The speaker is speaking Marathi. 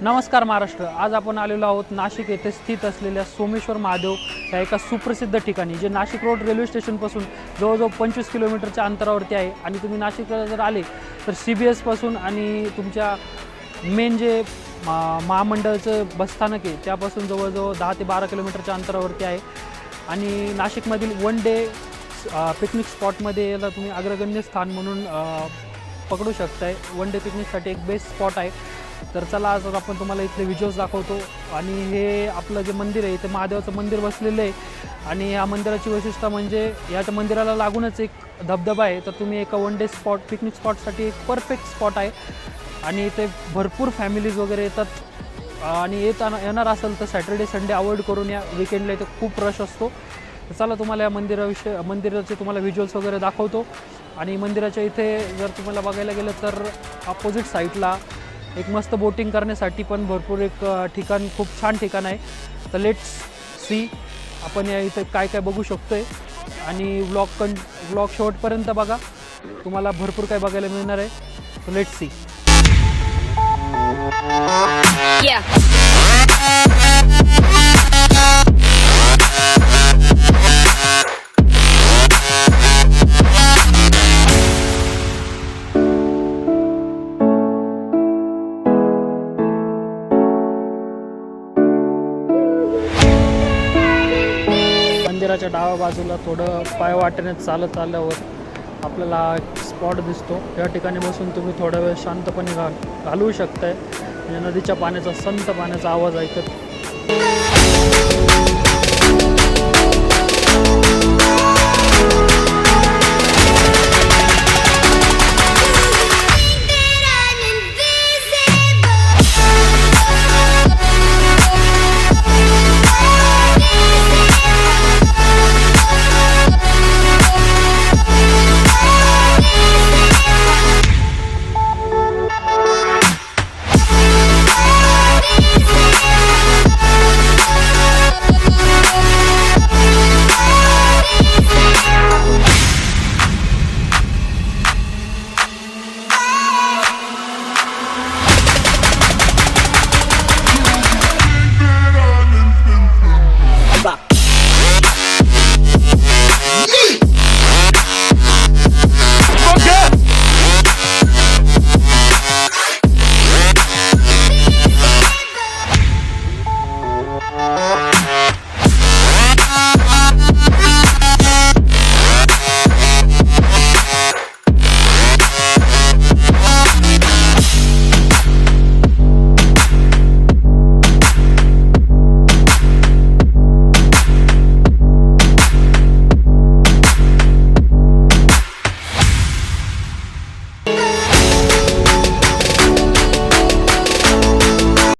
नमस्कार महाराष्ट्र. आज आपण आलेलो आहोत नाशिक येथे स्थित असलेल्या सोमेश्वर महादेव या एका सुप्रसिद्ध ठिकाणी, जे नाशिक रोड रेल्वे स्टेशनपासून जवळजवळ 25 किलोमीटरच्या अंतरावरती आहे. आणि तुम्ही नाशिकला जर आले तर CBS पासून आणि तुमच्या मेन जे महामंडळाचं बसस्थानक आहे त्यापासून जवळजवळ 10 ते 12 किलोमीटरच्या अंतरावरती आहे. आणि नाशिकमधील वन डे पिकनिक स्पॉटमध्ये याला तुम्ही अग्रगण्य स्थान म्हणून पकडू शकताय. वन डे पिकनिकसाठी एक बेस्ट स्पॉट आहे. तर चला आज आपण तुम्हाला इथले व्हिज्युअल्स दाखवतो. आणि हे आपलं जे मंदिर आहे ते महादेवाचं मंदिर बसलेलं आहे. आणि या मंदिराची वैशिष्ट्य म्हणजे या मंदिराला लागूनच एक धबधबा आहे. तर तुम्ही एका वन डे पिकनिक स्पॉटसाठी एक परफेक्ट स्पॉट आहे. आणि इथे भरपूर फॅमिलीज वगैरे येतात. आणि येणार असेल तर सॅटर्डे संडे अवॉइड करून या. विकेंडला इथे खूप रश असतो. तर चला तुम्हाला या मंदिराचे तुम्हाला व्हिज्युअल्स वगैरे दाखवतो. आणि मंदिराच्या इथे जर तुम्हाला बघायला गेलं तर अपोजिट साईडला एक मस्त बोटिंग करण्यासाठी पण भरपूर एक ठिकाण, खूप छान ठिकाण आहे. तर लेट्स सी आपण या इथे काय काय बघू शकतोय. आणि व्लॉग शेवटपर्यंत बघा, तुम्हाला भरपूर काय बघायला मिळणार आहे. तर लेट्स सी. मंदिराच्या डाव्या बाजूला थोडं पायवाटेने चालत आल्यावर आपल्याला स्पॉट दिसतो. या ठिकाणी बसून तुम्ही थोडा वेळ शांतपणे घालवू शकताय. म्हणजे नदीच्या पाण्याचा, संत पाण्याचा आवाज ऐकत